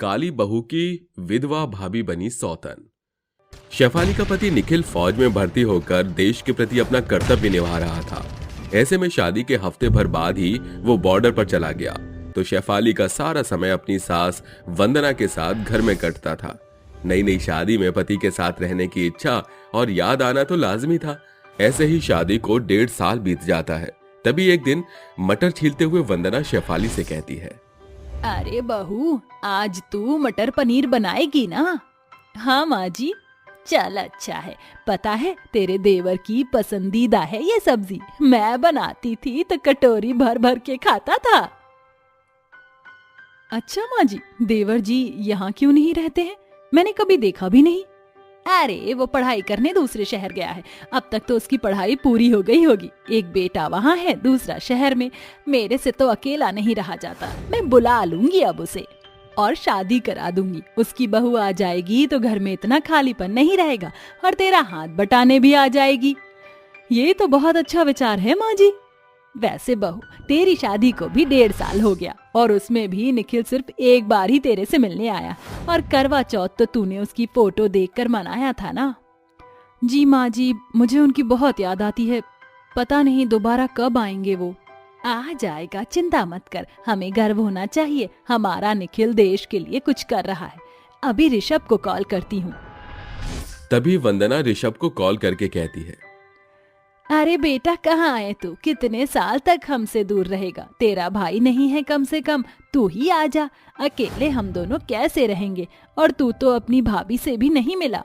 काली बहू की विधवा भाभी बनी सौतन। शेफाली का पति निखिल फौज में भर्ती होकर देश के प्रति अपना कर्तव्य निभा रहा था। ऐसे में शादी के हफ्ते भर बाद ही वो बॉर्डर पर चला गया, तो शेफाली का सारा समय अपनी सास वंदना के साथ घर में कटता था। नई नई शादी में पति के साथ रहने की इच्छा और याद आना तो लाजमी था। ऐसे ही शादी को 1.5 साल बीत जाता है। तभी एक दिन मटर छीलते हुए वंदना शेफाली से कहती है, अरे बहू, आज तू मटर पनीर बनाएगी ना? हाँ माँ जी। चल अच्छा है, पता है तेरे देवर की पसंदीदा है ये सब्जी। मैं बनाती थी तो कटोरी भर भर के खाता था। अच्छा माँ जी, देवर जी यहाँ क्यों नहीं रहते हैं? मैंने कभी देखा भी नहीं। अरे वो पढ़ाई करने दूसरे शहर गया है। अब तक तो उसकी पढ़ाई पूरी हो गई होगी। एक बेटा वहाँ है, दूसरा शहर में। मेरे से तो अकेला नहीं रहा जाता। मैं बुला लूंगी अब उसे और शादी करा दूंगी। उसकी बहू आ जाएगी तो घर में इतना खालीपन नहीं रहेगा और तेरा हाथ बटाने भी आ जाएगी। ये तो बहुत अच्छा विचार है माँ जी। वैसे बहू, तेरी शादी को भी 1.5 साल हो गया और उसमें भी निखिल सिर्फ एक बार ही तेरे से मिलने आया, और करवा चौथ तो तूने उसकी फोटो देखकर मनाया था ना? जी माँ जी, मुझे उनकी बहुत याद आती है। पता नहीं दोबारा कब आएंगे वो। आ जाएगा, चिंता मत कर। हमें गर्व होना चाहिए, हमारा निखिल देश के लिए कुछ कर रहा है। अभी ऋषभ को कॉल करती हूँ। तभी वंदना ऋषभ को कॉल करके कहती है, अरे बेटा, कहाँ आए तू? कितने साल तक हमसे दूर रहेगा? तेरा भाई नहीं है कम से कम? तू ही आ जा। अकेले हम दोनों कैसे रहेंगे? और तू तो अपनी भाभी से भी नहीं मिला।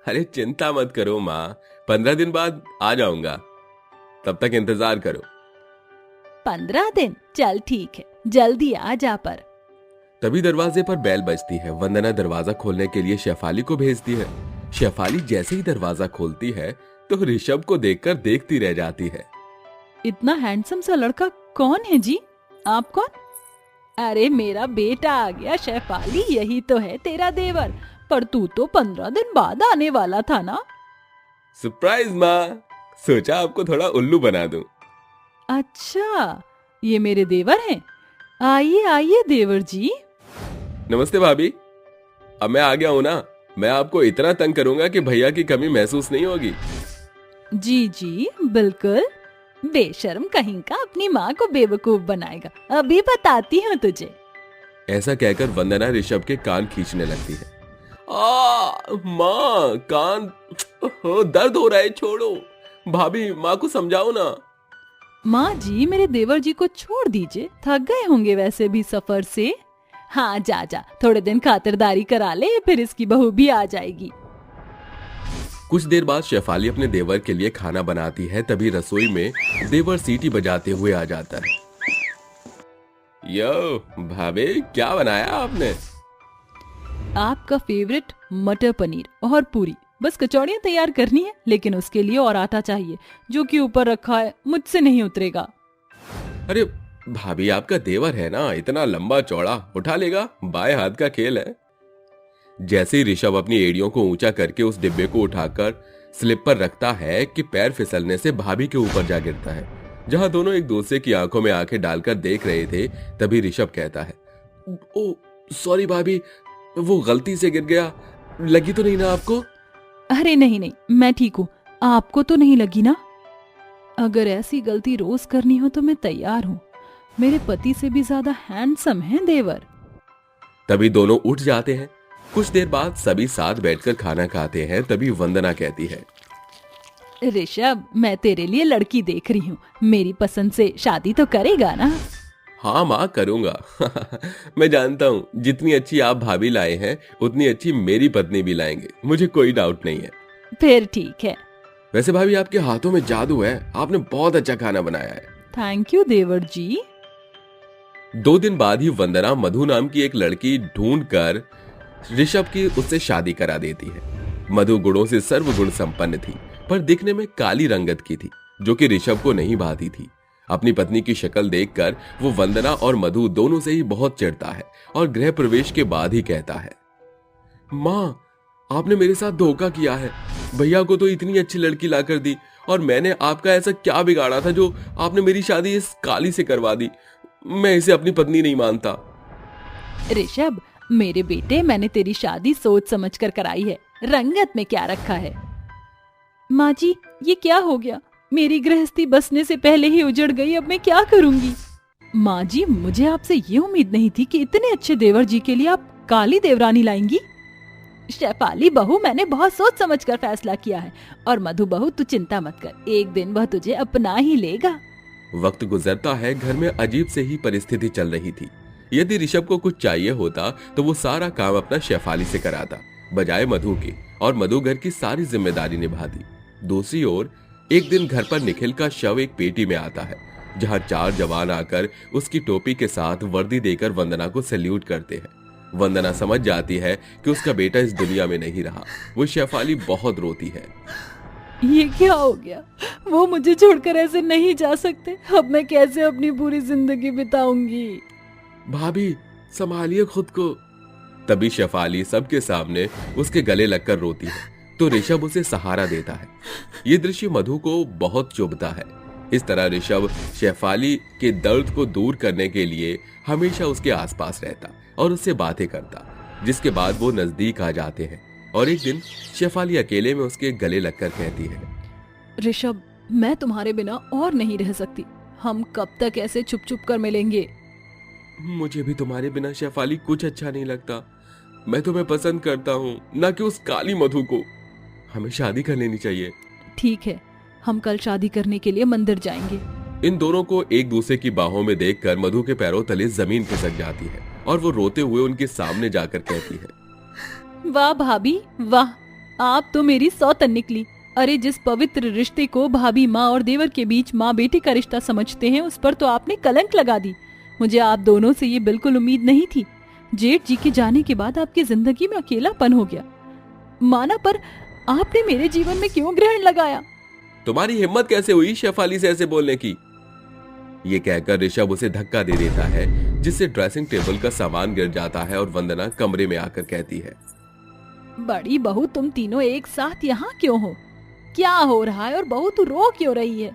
अरे चिंता मत करो माँ, 15 दिन बाद आ जाऊंगा, तब तक इंतजार करो। 15 दिन? चल ठीक है, जल्दी आ जा। पर तभी दरवाजे पर बेल बजती है। वंदना दरवाजा खोलने के लिए शेफाली को भेजती है। शेफाली जैसे ही दरवाजा खोलती है तो ऋषभ को देखकर देखती रह जाती है। इतना हैंडसम सा लड़का कौन है जी? आप कौन? अरे मेरा बेटा आ गया शेफाली, यही तो है तेरा देवर। पर तू तो 15 दिन बाद आने वाला था ना? सरप्राइज माँ, सोचा आपको थोड़ा उल्लू बना दूं। अच्छा, ये मेरे देवर हैं। आइए आइए देवर जी। नमस्ते भाभी, अब मैं आ गया हूं ना। मैं आपको इतना तंग करूंगा कि भैया की कमी महसूस नहीं होगी। जी जी बिल्कुल। बेशर्म कहीं का अपनी माँ को बेवकूफ बनाएगा। अभी बताती हूँ तुझे। ऐसा कहकर वंदना ऋषभ के कान खींचने लगती है। माँ, कान दर्द हो रहा है, छोड़ो। भाभी, माँ को समझाओ ना। माँ जी, मेरे देवर जी को छोड़ दीजिए, थक गए होंगे वैसे भी सफर से। हाँ जा जा, थोड़े दिन खातिरदारी करा ले, फिर इसकी बहू भी आ जाएगी। कुछ देर बाद शेफाली अपने देवर के लिए खाना बनाती है। तभी रसोई में देवर सीटी बजाते हुए आ जाता है। यो भाभी, क्या बनाया आपने? आपका फेवरेट मटर पनीर और पूरी। बस कचौड़ियाँ तैयार करनी है, लेकिन उसके लिए और आटा चाहिए, जो कि ऊपर रखा है, मुझसे नहीं उतरेगा। अरे भाभी, आपका देवर है ना, इतना लंबा चौड़ा उठा लेगा, बाएं हाथ का खेल है। जैसे ही ऋषभ अपनी एड़ियों को ऊंचा करके उस डिब्बे को उठाकर स्लिप पर रखता है कि पैर फिसलने से भाभी के ऊपर जा गिरता है। जहां दोनों एक दूसरे की आंखों में आंखें डालकर देख रहे थे, तभी ऋषभ कहता है, ओ सॉरी भाभी, वो गलती से गिर गया। लगी तो नहीं ना आपको? अरे नहीं नहीं, मैं ठीक हूँ। आपको तो नहीं लगी ना? अगर ऐसी गलती रोज करनी हो तो मैं तैयार हूँ। मेरे पति से भी ज्यादा हैंडसम है देवर। तभी दोनों उठ जाते हैं। कुछ देर बाद सभी साथ बैठकर खाना खाते हैं। तभी वंदना कहती है, ऋषभ, मैं तेरे लिए लड़की देख रही हूँ। मेरी पसंद से शादी तो करेगा ना? हाँ माँ, करूंगा। मैं जानता हूँ जितनी अच्छी आप भाभी लाए हैं उतनी अच्छी मेरी पत्नी भी लाएंगे, मुझे कोई डाउट नहीं है। फिर ठीक है। वैसे भाभी, आपके हाथों में जादू है, आपने बहुत अच्छा खाना बनाया है। थैंक यू देवर जी। 2 दिन बाद ही वंदना मधु नाम की एक लड़की ढूंढकर ऋषभ की उससे शादी करा देती है। मधु गुणों से सर्वगुण संपन्न थी, पर दिखने में काली रंगत की थी, जो कि ऋषभ को नहीं भाती थी। अपनी पत्नी की शक्ल देखकर वो वंदना और मधु दोनों से ही बहुत चिढ़ता है और गृह प्रवेश के बाद ही कहता है, माँ, आपने मेरे साथ धोखा किया है। भैया को तो इतनी अच्छी लड़की लाकर दी, और मैंने आपका ऐसा क्या बिगाड़ा था जो आपने मेरी शादी इस काली से करवा दी। मैं इसे अपनी पत्नी नहीं मानता। ऋषभ, मेरे बेटे, मैंने तेरी शादी सोच समझ कर कराई है, रंगत में क्या रखा है। माँ जी, ये क्या हो गया? मेरी गृहस्थी बसने से पहले ही उजड़ गई, अब मैं क्या करूंगी? माँ जी, मुझे आपसे ये उम्मीद नहीं थी कि इतने अच्छे देवर जी के लिए आप काली देवरानी लाएंगी। शेफाली बहू, मैंने बहुत सोच समझ कर फैसला किया है, और मधु बहू तू चिंता मत कर, एक दिन वह तुझे अपना ही लेगा। वक्त गुजरता है, घर में अजीब से ही परिस्थिति चल रही थी। यदि ऋषभ को कुछ चाहिए होता तो वो सारा काम अपना शेफाली से कराता, बजाय मधु के, और मधु घर की सारी जिम्मेदारी निभाती। दूसरी ओर एक दिन घर पर निखिल का शव एक पेटी में आता है, जहां 4 जवान आकर उसकी टोपी के साथ वर्दी देकर वंदना को सैल्यूट करते हैं। वंदना समझ जाती है कि उसका बेटा इस दुनिया में नहीं रहा। वो शेफाली बहुत रोती है। ये क्या हो गया? वो मुझे छोड़कर ऐसे नहीं जा सकते। अब मैं कैसे अपनी पूरी जिंदगी बिताऊंगी? भाभी, संभालिए खुद को। तभी शेफाली सबके सामने उसके गले लगकर रोती है, तो ऋषभ उसे सहारा देता है। ये दृश्य मधु को बहुत चुभता है। इस तरह ऋषभ शेफाली के दर्द को दूर करने के लिए हमेशा उसके आसपास रहता और उससे बातें करता, जिसके बाद वो नजदीक आ जाते हैं। और एक दिन शेफाली अकेले में उसके गले लगकर कहती है, ऋषभ, मैं तुम्हारे बिना और नहीं रह सकती। हम कब तक ऐसे छुप छुप कर मिलेंगे? मुझे भी तुम्हारे बिना शेफाली कुछ अच्छा नहीं लगता। मैं तुम्हें पसंद करता हूँ, ना कि उस काली मधु को। हमें शादी कर लेनी चाहिए। ठीक है, हम कल शादी करने के लिए मंदिर जाएंगे। इन दोनों को एक दूसरे की बाहों में देखकर मधु के पैरों तले जमीन खिसक जाती है और वो रोते हुए उनके सामने जाकर कहती है, वाह भाभी वाह, आप तो मेरी सौतन निकली। अरे, जिस पवित्र रिश्ते को भाभी माँ और देवर के बीच माँ बेटी का रिश्ता समझते हैं, उस पर तो आपने कलंक लगा दी। मुझे आप दोनों से ये बिल्कुल उम्मीद नहीं थी। जेठ जी के जाने के बाद आपकी जिंदगी में अकेलापन हो गया। माना, पर आपने मेरे जीवन में क्यों ग्रहण लगाया? तुम्हारी हिम्मत कैसे हुई शेफाली से ऐसे बोलने की? ये कहकर ऋषभ उसे धक्का दे देता है, जिससे ड्रेसिंग टेबल का सामान गिर जाता है और वंदना कमरे में आकर कहती है, बड़ी बहू, तुम तीनों एक साथ यहाँ क्यों हो? क्या हो रहा है? और बहू, तू रो क्यों रही है?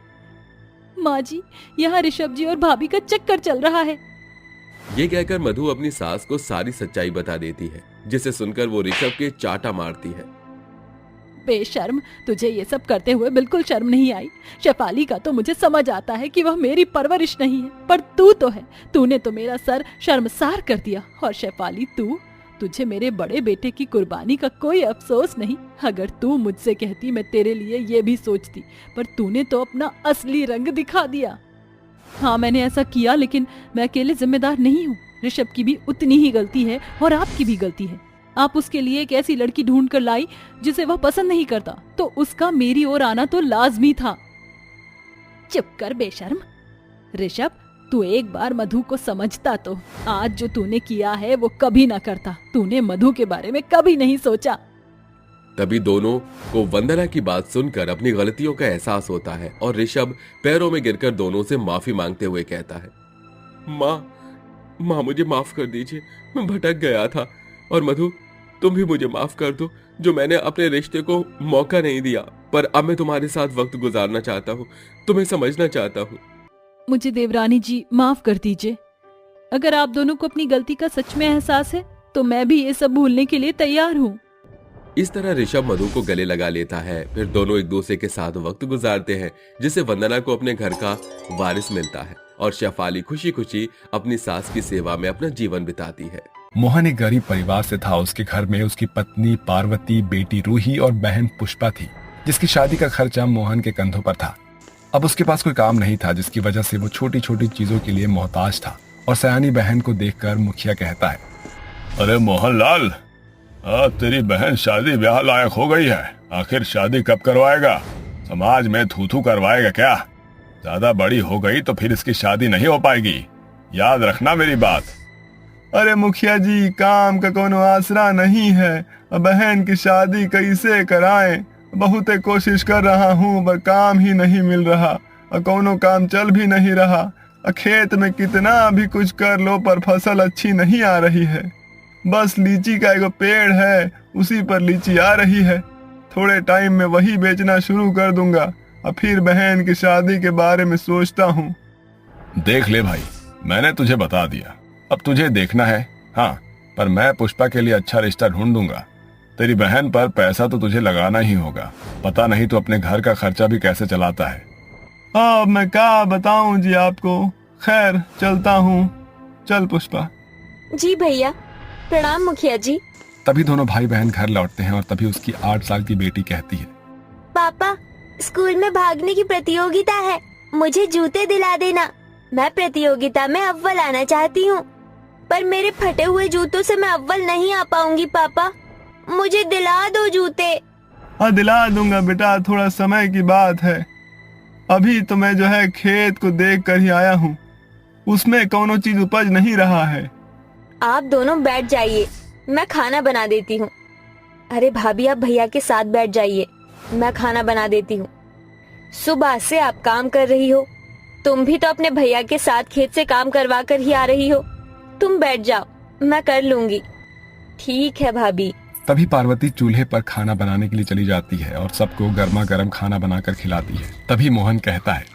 माँ जी, यहाँ ऋषभ जी और भाभी का चक्कर चल रहा है। ये कहकर मधु अपनी सास को सारी सच्चाई बता देती है, जिसे सुनकर वो ऋषभ के चाटा मारती है। बेशर्म, तुझे ये सब करते हुए बिल्कुल शर्म नहीं आई? शेफाली का तो मुझे समझ आता है कि वह मेरी परवरिश नहीं है, पर तू तो है। तूने तो मेरा सर शर्मसार कर दिया। और शेफाली, तुझे मेरे बड़े बेटे की कुर्बानी का कोई अफसोस नहीं। अगर तू मुझसे कहती, मैं तेरे लिए ये भी सोचती, पर तूने तो अपना असली रंग दिखा दिया। हाँ, मैंने ऐसा किया, लेकिन मैं अकेले जिम्मेदार नहीं हूँ। ऋषभ की भी उतनी ही गलती है और आपकी भी गलती है। आप उसके लिए एक ऐसी लड़की ढूंढ कर लाई जिसे वह पसंद नहीं करता, तो उसका मेरी ओर आना तो लाजमी था। चुप कर बेशर्म। ऋषभ, तू एक बार मधु को समझता तो आज जो तूने किया है वो कभी ना करता। तूने मधु के बारे में कभी नहीं सोचा। तभी दोनों को वंदना की बात सुनकर अपनी गलतियों का एहसास होता है और ऋषभ पैरों में गिरकर दोनों से माफी मांगते हुए कहता है, माँ, मुझे माफ कर दीजिए, मैं भटक गया था। और मधु, तुम भी मुझे माफ कर दो, जो मैंने अपने रिश्ते को मौका नहीं दिया। पर अब मैं तुम्हारे साथ वक्त गुजारना चाहता हूँ, तुम्हें समझना चाहता हूँ। मुझे देवरानी जी माफ कर दीजिए। अगर आप दोनों को अपनी गलती का सच में एहसास है तो मैं भी ये सब भूलने के लिए तैयार हूँ। इस तरह ऋषभ मधु को गले लगा लेता है। फिर दोनों एक दूसरे के साथ वक्त गुजारते हैं, जिससे वंदना को अपने घर का वारिस मिलता है और शेफाली खुशी खुशी अपनी सास की सेवा में अपना जीवन बिताती है। मोहन एक गरीब परिवार से था। उसके घर में उसकी पत्नी पार्वती, बेटी रूही और बहन पुष्पा थी, जिसकी शादी का खर्चा मोहन के कंधों पर था। अब उसके पास कोई काम नहीं था, जिसकी वजह से वो छोटी छोटी चीजों के लिए मोहताज था। और सयानी बहन को देखकर मुखिया कहता है, अरे मोहनलाल, अब तेरी बहन शादी ब्याह लायक हो गई है। आखिर शादी कब करवाएगा? समाज में थू थू करवाएगा क्या? ज्यादा बड़ी हो गई तो फिर इसकी शादी नहीं हो पाएगी, याद रखना मेरी बात। अरे मुखिया जी, काम का कोनो आसरा नहीं है। बहन की शादी कैसे कराएं? बहुत कोशिश कर रहा हूँ, पर काम ही नहीं मिल रहा। कोनो काम चल भी नहीं रहा। खेत में कितना भी कुछ कर लो, पर फसल अच्छी नहीं आ रही है। बस लीची का एक पेड़ है, उसी पर लीची आ रही है। थोड़े टाइम में वही बेचना शुरू कर दूंगा, और फिर बहन की शादी के बारे में सोचता हूँ। देख ले भाई, मैंने तुझे बता दिया, अब तुझे देखना है। हाँ, पर मैं पुष्पा के लिए अच्छा रिश्ता ढूंढ दूंगा। तेरी बहन पर पैसा तो तुझे लगाना ही होगा, पता नहीं तो अपने घर का खर्चा भी कैसे चलाता है। अब मैं क्या बताऊं जी आपको। खैर चलता हूँ। चल पुष्पा। जी भैया। प्रणाम मुखिया जी। तभी दोनों भाई बहन घर लौटते हैं और तभी उसकी 8 साल की बेटी कहती है, पापा, स्कूल में भागने की प्रतियोगिता है, मुझे जूते दिला देना। मैं प्रतियोगिता में अव्वल आना चाहती हूँ, पर मेरे फटे हुए जूतों से मैं अव्वल नहीं आ पाऊंगी। पापा, मुझे दिला दो जूते। हाँ दिला दूंगा बेटा, थोड़ा समय की बात है। अभी तो मैं जो है खेत को देख कर ही आया हूँ, उसमें कोनो चीज उपज नहीं रहा है। आप दोनों बैठ जाइए, मैं खाना बना देती हूँ। अरे भाभी, आप भैया के साथ बैठ जाइए, मैं खाना बना देती हूँ। सुबह से आप काम कर रही हो, तुम भी तो अपने भैया के साथ खेत से काम करवा कर ही आ रही हो। तुम बैठ जाओ, मैं कर लूंगी। ठीक है भाभी। तभी पार्वती चूल्हे पर खाना बनाने के लिए चली जाती है और सबको गर्मा गर्म खाना बनाकर खिलाती है। तभी मोहन कहता है,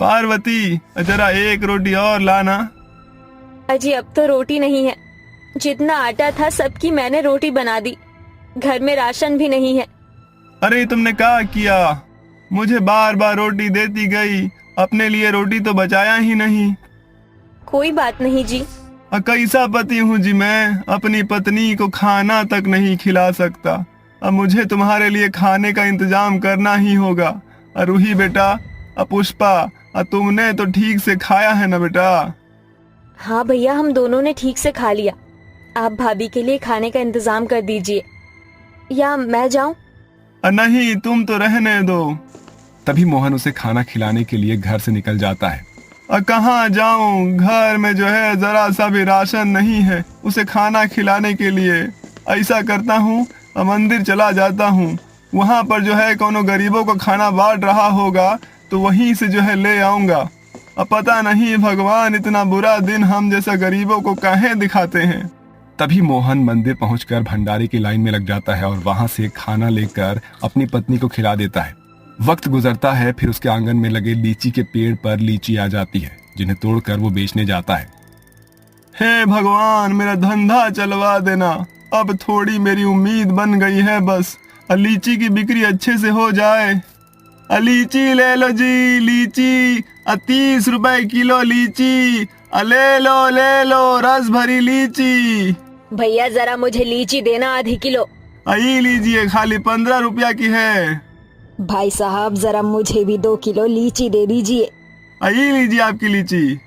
पार्वती जरा एक रोटी और लाना। अजी अब तो रोटी नहीं है, जितना आटा था सबकी मैंने रोटी बना दी, घर में राशन भी नहीं है। अरे तुमने क्या किया, मुझे बार बार रोटी देती गई, अपने लिए रोटी तो बचाया ही नहीं। कोई बात नहीं जी। कैसा पति हूँ जी मैं, अपनी पत्नी को खाना तक नहीं खिला सकता। अब मुझे तुम्हारे लिए खाने का इंतजाम करना ही होगा। रूही बेटा, पुष्पा, तुमने तो ठीक से खाया है ना बेटा? हाँ भैया, हम दोनों ने ठीक से खा लिया। आप भाभी के लिए खाने का इंतजाम कर दीजिए, या मैं जाऊं? नहीं, तुम तो रहने दो। तभी मोहन उसे खाना खिलाने के लिए घर से निकल जाता है। कहाँ जाऊं, घर में जो है जरा सा भी राशन नहीं है उसे खाना खिलाने के लिए। ऐसा करता हूँ, मंदिर चला जाता हूँ, वहाँ पर जो है कोनो गरीबों को खाना बांट रहा होगा तो वहीं से जो है ले आऊंगा। अब पता नहीं भगवान इतना बुरा दिन हम जैसा गरीबों को काहे दिखाते हैं। तभी मोहन मंदिर पहुंचकर भंडारे की लाइन में लग जाता है और वहां से खाना लेकर अपनी पत्नी को खिला देता है। वक्त गुजरता है, फिर उसके आंगन में लगे लीची के पेड़ पर लीची आ जाती है, जिन्हें तोड़कर वो बेचने जाता है। हे भगवान, मेरा धंधा चलवा देना, अब थोड़ी मेरी उम्मीद बन गई है, बस लीची की बिक्री अच्छे से हो जाए। लीची ले लो जी, लीची 30 रुपए किलो लीची, ले लो रस भरी लीची। भैया जरा मुझे लीची देना, आधी किलो। आई लीजिए, खाली 15 रुपया की है। भाई साहब जरा मुझे भी 2 किलो लीची दे दीजिए। आई लीजिए आपकी लीची।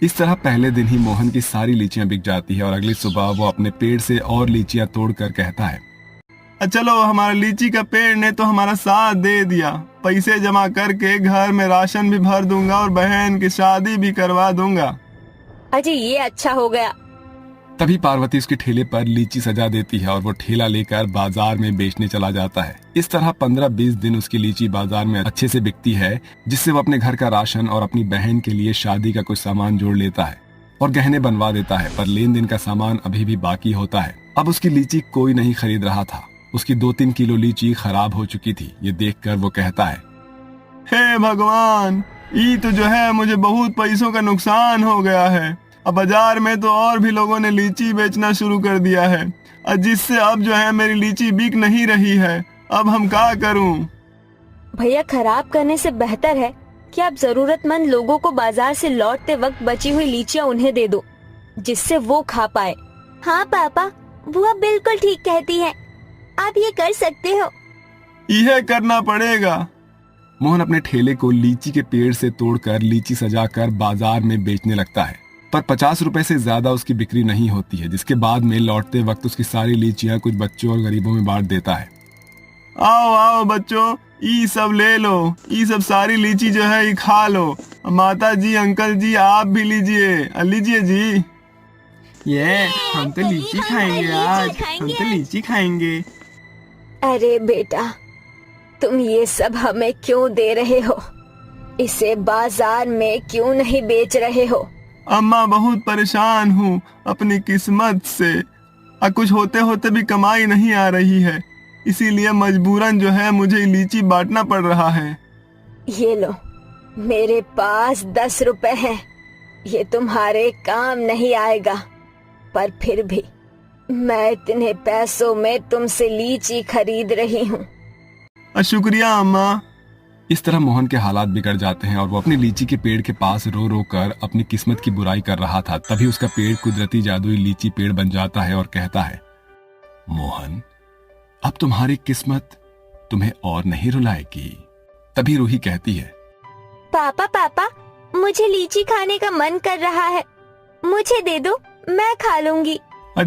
इस तरह पहले दिन ही मोहन की सारी लीचियां बिक जाती है और अगली सुबह वो अपने पेड़ से और लीचियां तोड़कर कहता है, चलो हमारा लीची का पेड़ ने तो हमारा साथ दे दिया, पैसे जमा करके घर में राशन भी भर दूंगा और बहन की शादी भी करवा दूंगा। अजी ये अच्छा हो गया। तभी पार्वती उसके ठेले पर लीची सजा देती है और वो ठेला लेकर बाजार में बेचने चला जाता है। इस तरह 15-20 दिन उसकी लीची बाजार में अच्छे से बिकती है, जिससे वो अपने घर का राशन और अपनी बहन के लिए शादी का कुछ सामान जोड़ लेता है और गहने बनवा देता है। पर लेन देन का सामान अभी भी बाकी होता है। अब उसकी लीची कोई नहीं खरीद रहा था। उसकी 2-3 किलो लीची खराब हो चुकी थी। ये देखकर वो कहता है, हे भगवान, ये तो जो है मुझे बहुत पैसों का नुकसान हो गया है। अब बाजार में तो और भी लोगों ने लीची बेचना शुरू कर दिया है, जिससे अब जो है मेरी लीची बिक नहीं रही है। अब हम क्या करूं? भैया, खराब करने से बेहतर है कि आप जरूरतमंद लोगों को बाजार से लौटते वक्त बची हुई लीचियां उन्हें दे दो, जिससे वो खा पाए। हाँ पापा, बुआ बिल्कुल ठीक कहती है, आप ये कर सकते हो। यह करना पड़ेगा। मोहन अपने ठेले को लीची के पेड़ से तोड़कर लीची सजाकर बाजार में बेचने लगता है, पर 50 रुपए से ज्यादा उसकी बिक्री नहीं होती है, जिसके बाद में लौटते वक्त उसकी सारी लीचियां कुछ बच्चों और गरीबों में बांट देता है। आओ आओ बच्चों, ये सब ले लो, ये सब सारी लीची जो है ये खा लो। माता जी, अंकल जी, आप भी लीजिए, लीजिए जी। ये हम तो लीची खाएंगे आज, हम तो लीची खाएंगे। अरे बेटा, तुम ये सब हमें क्यों दे रहे हो? इसे बाजार में क्यों नहीं बेच रहे हो? अम्मा, बहुत परेशान हूँ अपनी किस्मत से। कुछ होते होते भी कमाई नहीं आ रही है, इसीलिए मजबूरन जो है मुझे लीची बांटना पड़ रहा है। ये लो, मेरे पास 10 रुपए हैं। ये तुम्हारे काम नहीं आएगा, पर फिर भी मैं इतने पैसों में तुमसे लीची खरीद रही हूँ। शुक्रिया अम्मा। इस तरह मोहन के हालात बिगड़ जाते हैं और वो अपनी लीची के पेड़ के पास रो रो कर अपनी किस्मत की बुराई कर रहा था। तभी उसका पेड़ कुदरती जादुई लीची पेड़ बन जाता है और कहता है, मोहन, अब तुम्हारी किस्मत तुम्हें और नहीं रुलाएगी। तभी रूही कहती है, पापा पापा, मुझे लीची खाने का मन कर रहा है, मुझे दे दो, मैं खा लूंगी।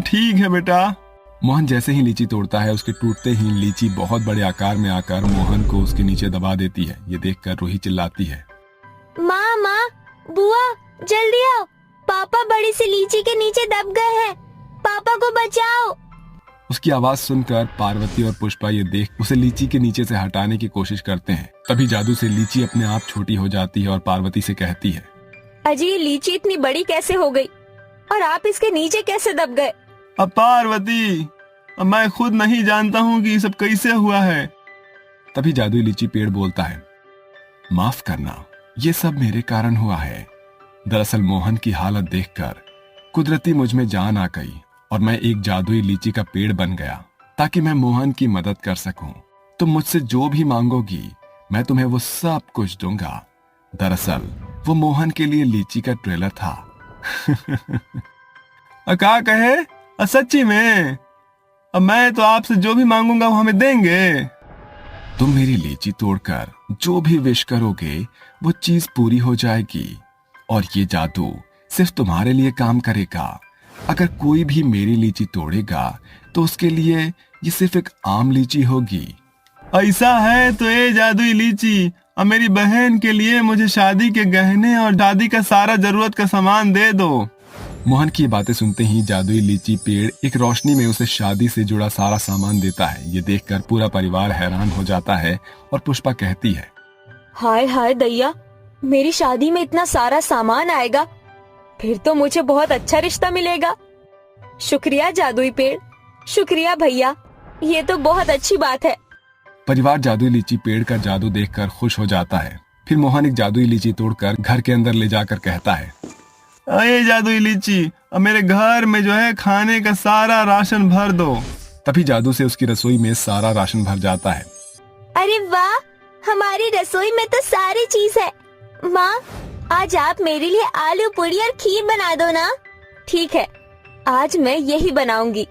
ठीक है बेटा। मोहन जैसे ही लीची तोड़ता है, उसके टूटते ही लीची बहुत बड़े आकार में आकर मोहन को उसके नीचे दबा देती है। ये देखकर रूही चिल्लाती है, माँ माँ, बुआ, जल्दी आओ, पापा बड़ी सी लीची के नीचे दब गए हैं, पापा को बचाओ। उसकी आवाज सुनकर पार्वती और पुष्पा ये देख उसे लीची के नीचे से हटाने की कोशिश करते हैं। तभी जादू से लीची अपने आप छोटी हो जाती है और पार्वती से कहती है, अजी ये लीची इतनी बड़ी कैसे हो गई और आप इसके नीचे कैसे दब गए? अब पार्वती, अब मैं खुद नहीं जानता हूँ कि ये सब कैसे हुआ है। तभी जादुई लीची पेड़ बोलता है, माफ करना, ये सब मेरे कारण हुआ है। दरअसल मोहन की हालत देखकर कुदरती मुझ में जान आ गई और मैं एक जादुई लीची का पेड़ बन गया ताकि मैं मोहन की मदद कर सकूं। तुम मुझसे जो भी मांगोगी मैं तुम्हें वो सब कुछ दूंगा। दरअसल वो मोहन के लिए लीची का ट्रेलर था। क्या कहे? सच्ची में? अब मैं तो आपसे जो भी मांगूंगा वो हमें देंगे। तुम मेरी लीची तोड़कर जो भी विश करोगे वो चीज पूरी हो जाएगी और ये जादू सिर्फ तुम्हारे लिए काम करेगा। अगर कोई भी मेरी लीची तोड़ेगा तो उसके लिए ये सिर्फ एक आम लीची होगी। ऐसा है तो ये जादुई लीची अब मेरी बहन के लिए मुझे शादी के गहने और शादी का सारा जरूरत का सामान दे दो। मोहन की बातें सुनते ही जादुई लीची पेड़ एक रोशनी में उसे शादी से जुड़ा सारा सामान देता है। ये देखकर पूरा परिवार हैरान हो जाता है और पुष्पा कहती है, हाय हाय दैया, मेरी शादी में इतना सारा सामान आएगा, फिर तो मुझे बहुत अच्छा रिश्ता मिलेगा। शुक्रिया जादुई पेड़, शुक्रिया भैया, ये तो बहुत अच्छी बात है। परिवार जादुई लीची पेड़ का जादू देखकर खुश हो जाता है। फिर मोहन एक जादुई लीची तोड़कर घर के अंदर ले जाकर कहता है, ये जादुई लीची अब मेरे घर में जो है खाने का सारा राशन भर दो। तभी जादू से उसकी रसोई में सारा राशन भर जाता है। अरे वाह, हमारी रसोई में तो सारी चीज है। माँ, आज आप मेरे लिए आलू पूरी और खीर बना दो ना। ठीक है, आज मैं यही बनाऊंगी।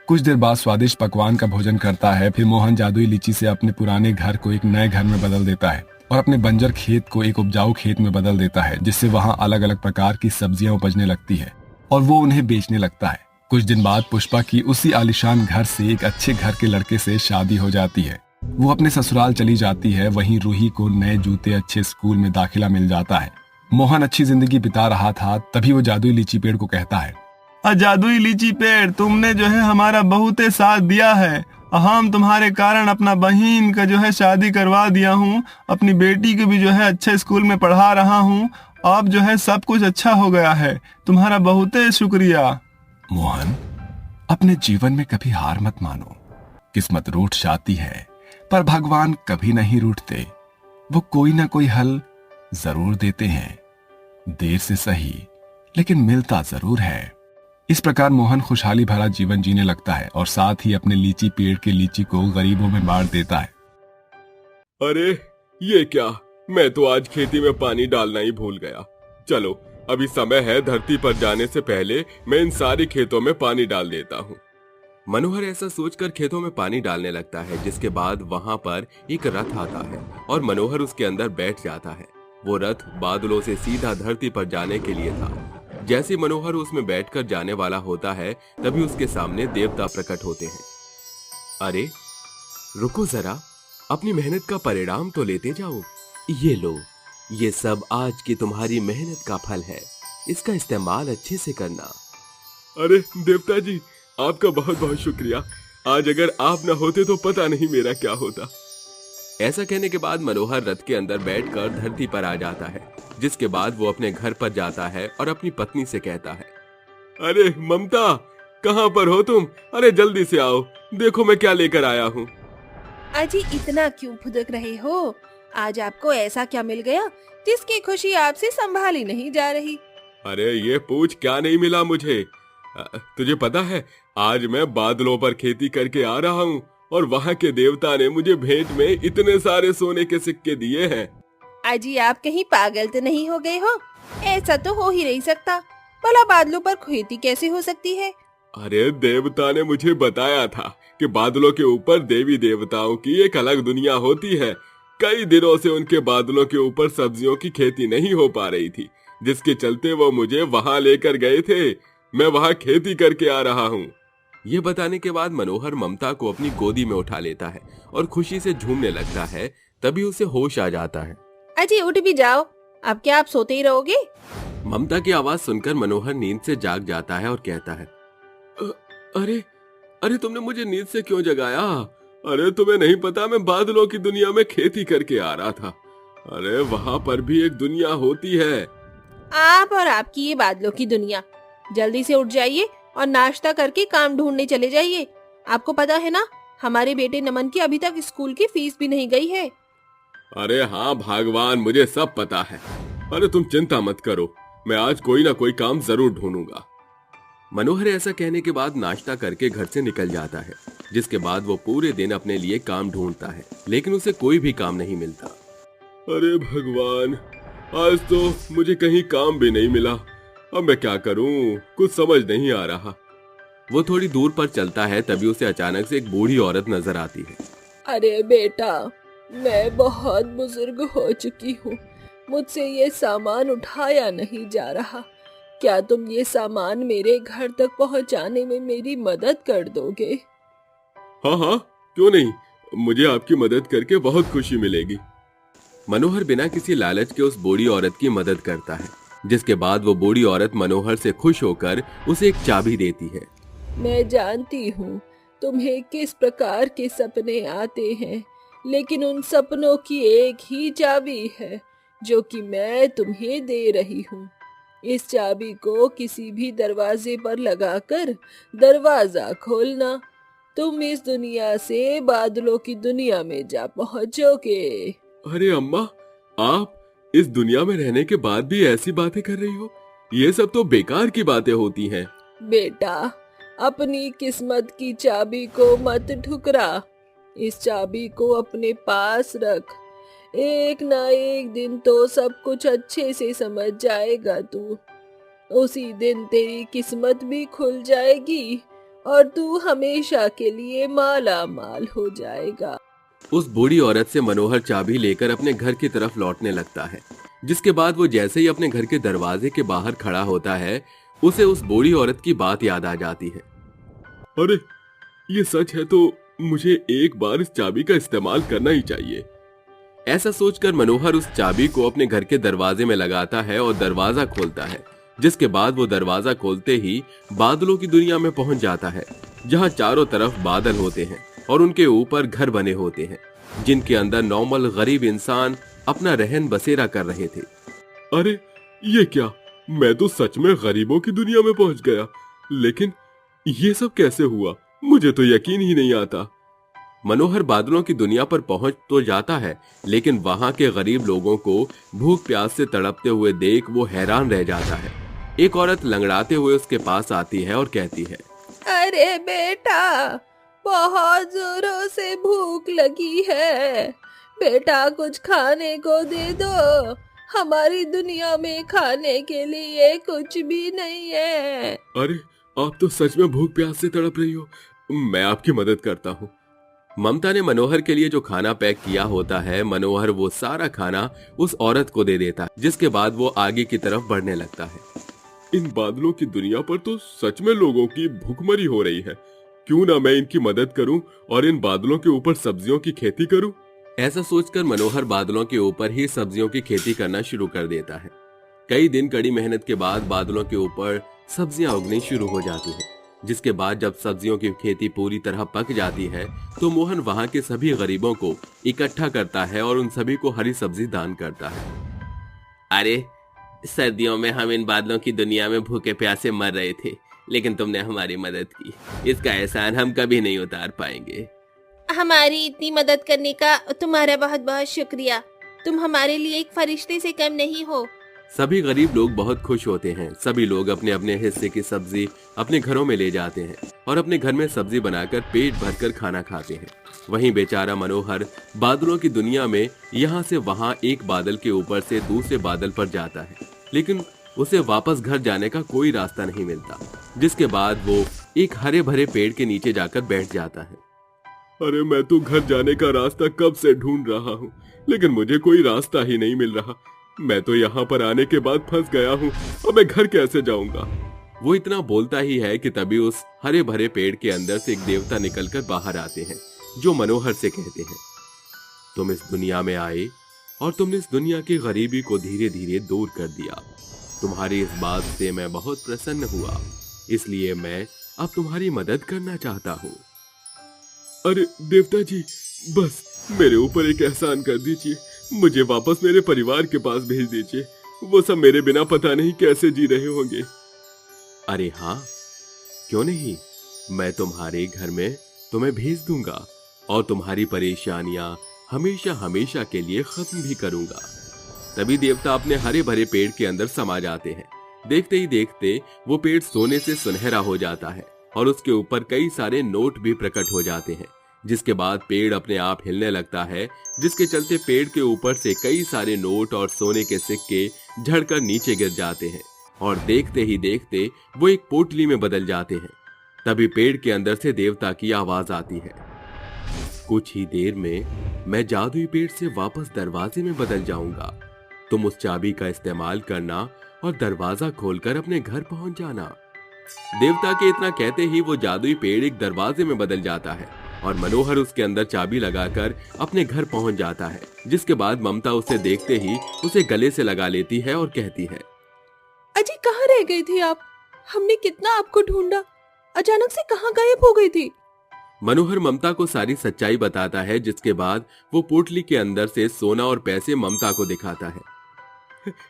कुछ देर बाद स्वादिष्ट पकवान का भोजन करता है। फिर मोहन जादुई लीची से अपने पुराने घर को एक नए घर में बदल देता है और अपने बंजर खेत को एक उपजाऊ खेत में बदल देता है, जिससे वहाँ अलग अलग प्रकार की सब्जियां उपजने लगती है और वो उन्हें बेचने लगता है। कुछ दिन बाद पुष्पा की उसी आलीशान घर से एक अच्छे घर के लड़के से शादी हो जाती है। वो अपने ससुराल चली जाती है। वहीं रूही को नए जूते, अच्छे स्कूल में दाखिला मिल जाता है। मोहन अच्छी जिंदगी बिता रहा था। तभी वो जादुई लीची पेड़ को कहता है, जादुई लीची पेड़, तुमने जो है हमारा बहुत साथ दिया है। हम तुम्हारे कारण अपना बहन का जो है शादी करवा दिया हूँ, अपनी बेटी को भी जो है अच्छे स्कूल में पढ़ा रहा हूँ। अब जो है सब कुछ अच्छा हो गया है, तुम्हारा बहुत शुक्रिया। मोहन, अपने जीवन में कभी हार मत मानो। किस्मत रूठ जाती है पर भगवान कभी नहीं रूठते। वो कोई ना कोई हल जरूर देते हैं, देर से सही लेकिन मिलता जरूर है। इस प्रकार मोहन खुशहाली भरा जीवन जीने लगता है और साथ ही अपने लीची पेड़ के लीची को गरीबों में बांट देता है। अरे ये क्या, मैं तो आज खेती में पानी डालना ही भूल गया। चलो अभी समय है, धरती पर जाने से पहले मैं इन सारे खेतों में पानी डाल देता हूँ। मनोहर ऐसा सोचकर खेतों में पानी डालने लगता है, जिसके बाद वहाँ पर एक रथ आता है और मनोहर उसके अंदर बैठ जाता है। वो रथ बादलों से सीधा धरती पर जाने के लिए था। जैसे मनोहर उसमें बैठकर जाने वाला होता है, तभी उसके सामने देवता प्रकट होते हैं। अरे रुको जरा, अपनी मेहनत का परिणाम तो लेते जाओ। ये लो, ये सब आज की तुम्हारी मेहनत का फल है, इसका इस्तेमाल अच्छे से करना। अरे देवता जी, आपका बहुत बहुत शुक्रिया। आज अगर आप न होते तो पता नहीं मेरा क्या होता। ऐसा कहने के बाद मनोहर रथ के अंदर बैठकर धरती पर आ जाता है, जिसके बाद वो अपने घर पर जाता है और अपनी पत्नी से कहता है, अरे ममता, कहाँ पर हो तुम? अरे जल्दी से आओ, देखो मैं क्या लेकर आया हूँ। अजी इतना क्यों फुदक रहे हो? आज आपको ऐसा क्या मिल गया जिसकी खुशी आपसे संभाली नहीं जा रही? अरे ये पूछ, क्या नहीं मिला मुझे? तुझे पता है आज मैं बादलों पर खेती करके आ रहा हूँ और वहाँ के देवता ने मुझे भेंट में इतने सारे सोने के सिक्के दिए हैं। अजी आप कहीं पागल तो नहीं हो गए हो? ऐसा तो हो ही नहीं सकता। भला बादलों पर खेती कैसे हो सकती है? अरे देवता ने मुझे बताया था कि बादलों के ऊपर देवी देवताओं की एक अलग दुनिया होती है। कई दिनों से उनके बादलों के ऊपर सब्जियों की खेती नहीं हो पा रही थी, जिसके चलते वो मुझे वहां लेकर गए थे। मैं वहां खेती करके आ रहा हूँ। ये बताने के बाद मनोहर ममता को अपनी गोदी में उठा लेता है और खुशी से झूमने लगता है। तभी उसे होश आ जाता है। अजी उठ भी जाओ, अब क्या आप सोते ही रहोगे? ममता की आवाज सुनकर मनोहर नींद से जाग जाता है और कहता है, अरे अरे तुमने मुझे नींद से क्यों जगाया? अरे तुम्हें नहीं पता मैं बादलों की दुनिया में खेती करके आ रहा था। अरे वहाँ पर भी एक दुनिया होती है। आप और आपकी ये बादलों की दुनिया। जल्दी से उठ जाइए और नाश्ता करके काम ढूंढने चले जाइए। आपको पता है ना, हमारे बेटे नमन की अभी तक स्कूल की फीस भी नहीं गई है। अरे हाँ भगवान, मुझे सब पता है। अरे तुम चिंता मत करो, मैं आज कोई ना कोई काम जरूर ढूंढूंगा। मनोहर ऐसा कहने के बाद नाश्ता करके घर से निकल जाता है, जिसके बाद वो पूरे दिन अपने लिए काम ढूंढता है, लेकिन उसे कोई भी काम नहीं मिलता। अरे भगवान, आज तो मुझे कहीं काम भी नहीं मिला। अब मैं क्या करूं, कुछ समझ नहीं आ रहा। वो थोड़ी दूर पर चलता है, तभी उसे अचानक से एक बूढ़ी औरत नजर आती है। अरे बेटा, मैं बहुत बुजुर्ग हो चुकी हूँ, मुझसे ये सामान उठाया नहीं जा रहा। क्या तुम ये सामान मेरे घर तक पहुँचाने में मेरी मदद कर दोगे? हाँ हाँ, क्यों नहीं, मुझे आपकी मदद करके बहुत खुशी मिलेगी। मनोहर बिना किसी लालच के उस बूढ़ी औरत की मदद करता है, जिसके बाद वो बूढ़ी औरत मनोहर से खुश होकर उसे एक चाबी देती है। मैं जानती हूँ तुम्हें किस प्रकार के सपने आते हैं, लेकिन उन सपनों की एक ही चाबी है जो कि मैं तुम्हें दे रही हूँ। इस चाबी को किसी भी दरवाजे पर लगाकर दरवाजा खोलना, तुम इस दुनिया से बादलों की दुनिया में जा पहुँचोगे। अरे अम्मा, आप इस दुनिया में रहने के बाद भी ऐसी बातें कर रही हो? ये सब तो बेकार की बातें होती हैं। बेटा, अपनी किस्मत की चाबी को मत ठुकरा। इस चाबी को अपने पास रख। एक ना एक दिन तो सब कुछ अच्छे से समझ जाएगा तू। उसी दिन तेरी किस्मत भी खुल जाएगी और तू हमेशा के लिए माला माल हो जाएगा। उस बूढ़ी औरत से मनोहर चाबी लेकर अपने घर की तरफ लौटने लगता है, जिसके बाद वो जैसे ही अपने घर के दरवाजे के बाहर खड़ा होता है, उसे उस बूढ़ी औरत की बात याद आ जाती है। अरे ये सच है तो मुझे एक बार इस चाबी का इस्तेमाल करना ही चाहिए। ऐसा सोचकर मनोहर उस चाबी को अपने घर के दरवाजे में लगाता है और दरवाजा खोलता है, जिसके बाद वो दरवाजा खोलते ही बादलों की दुनिया में पहुंच जाता है, जहां चारों तरफ बादल होते हैं और उनके ऊपर घर बने होते हैं, जिनके अंदर नॉर्मल गरीब इंसान अपना रहन बसेरा कर रहे थे। अरे ये क्या, मैं तो सच में गरीबों की दुनिया में पहुंच गया। लेकिन ये सब कैसे हुआ, मुझे तो यकीन ही नहीं आता। मनोहर बादलों की दुनिया पर पहुंच तो जाता है, लेकिन वहां के गरीब लोगों को भूख प्यास से तड़पते हुए देख वो हैरान रह जाता है। एक औरत लंगड़ाते हुए उसके पास आती है और कहती है, अरे बेटा, बहुत जोरों से भूख लगी है। बेटा कुछ खाने को दे दो, हमारी दुनिया में खाने के लिए कुछ भी नहीं है। अरे आप तो सच में भूख प्यास से तड़प रही हो, मैं आपकी मदद करता हूँ। ममता ने मनोहर के लिए जो खाना पैक किया होता है, मनोहर वो सारा खाना उस औरत को दे देता है, जिसके बाद वो आगे की तरफ बढ़ने लगता है। इन बादलों की दुनिया पर तो सच में लोगों की भूखमरी हो रही है, क्यों ना मैं इनकी मदद करूं और इन बादलों के ऊपर सब्जियों की खेती करूं। ऐसा सोचकर मनोहर बादलों के ऊपर ही सब्जियों की खेती करना शुरू कर देता है। कई दिन कड़ी मेहनत के बाद बादलों के ऊपर सब्जियां उगनी शुरू हो जाती है, जिसके बाद जब सब्जियों की खेती पूरी तरह पक जाती है तो मोहन वहां के सभी गरीबों को इकट्ठा करता है और उन सभी को हरी सब्जी दान करता है। अरे सर्दियों में हम इन बादलों की दुनिया में भूखे प्यासे मर रहे थे, लेकिन तुमने हमारी मदद की, इसका एहसान हम कभी नहीं उतार पाएंगे। हमारी इतनी मदद करने का तुम्हारा बहुत बहुत शुक्रिया। तुम हमारे लिए एक फरिश्ते से कम नहीं हो। सभी गरीब लोग बहुत खुश होते हैं। सभी लोग अपने अपने हिस्से की सब्जी अपने घरों में ले जाते हैं और अपने घर में सब्जी बनाकर पेट भरकर खाना खाते हैं। वहीं बेचारा मनोहर बादलों की दुनिया में यहाँ से वहाँ एक बादल के ऊपर से दूसरे बादल पर जाता है, लेकिन उसे वापस घर जाने का कोई रास्ता नहीं मिलता। जिसके बाद वो एक हरे भरे पेड़ के नीचे जाकर बैठ जाता है। अरे मैं तो घर जाने का रास्ता कब से ढूंढ रहा हूँ, लेकिन मुझे कोई रास्ता ही नहीं मिल रहा। मैं तो यहाँ पर आने के बाद फंस गया हूँ और मैं घर कैसे जाऊंगा। वो इतना बोलता ही है कि तभी उस हरे भरे पेड़ के अंदर से एक देवता निकलकर बाहर आते हैं, जो मनोहर से कहते हैं, तुम इस दुनिया में आए और तुमने इस दुनिया की गरीबी को धीरे धीरे दूर कर दिया। तुम्हारी इस बात से मैं बहुत प्रसन्न हुआ, इसलिए मैं अब तुम्हारी मदद करना चाहता हूँ। अरे देवता जी, बस मेरे ऊपर एक एहसान कर दीजिए, मुझे वापस मेरे परिवार के पास भेज दीजिए। वो सब मेरे बिना पता नहीं कैसे जी रहे होंगे। अरे हाँ, क्यों नहीं, मैं तुम्हारे घर में तुम्हें भेज दूंगा और तुम्हारी परेशानियां हमेशा हमेशा के लिए खत्म भी करूंगा। तभी देवता अपने हरे भरे पेड़ के अंदर समा जाते हैं। देखते ही देखते वो पेड़ सोने से सुनहरा हो जाता है और उसके ऊपर कई सारे नोट भी प्रकट हो जाते हैं। जिसके बाद पेड़ अपने आप हिलने लगता है, जिसके चलते पेड़ के ऊपर से कई सारे नोट और सोने के सिक्के झड़कर नीचे गिर जाते हैं और देखते ही देखते वो एक पोटली में बदल जाते हैं। तभी पेड़ के अंदर से देवता की आवाज आती है, कुछ ही देर में मैं जादुई पेड़ से वापस दरवाजे में बदल जाऊंगा। तुम उस चाबी का इस्तेमाल करना और दरवाजा खोलकर अपने घर पहुंच जाना। देवता के इतना कहते ही वो जादुई पेड़ एक दरवाजे में बदल जाता है और मनोहर उसके अंदर चाबी लगाकर अपने घर पहुंच जाता है। जिसके बाद ममता उसे देखते ही उसे गले से लगा लेती है और कहती है, अजी कहाँ रह गई थी आप? हमने कितना आपको ढूंढा, अचानक से कहाँ गायब हो गई थी? मनोहर ममता को सारी सच्चाई बताता है, जिसके बाद वो पोटली के अंदर से सोना और पैसे ममता को दिखाता है।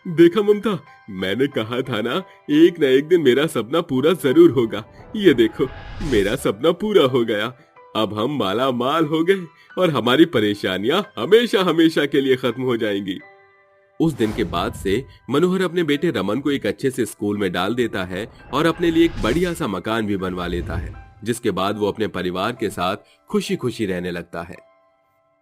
देखा ममता, मैंने कहा था ना, एक न एक दिन मेरा सपना पूरा जरूर होगा। ये देखो, मेरा सपना पूरा हो गया। अब हम माला माल हो गए और हमारी परेशानियां हमेशा हमेशा के लिए खत्म हो जाएंगी। उस दिन के बाद से मनोहर अपने बेटे रमन को एक अच्छे से स्कूल में डाल देता है और अपने लिए एक बढ़िया सा मकान भी बनवा लेता है। जिसके बाद वो अपने परिवार के साथ खुशी खुशी रहने लगता है।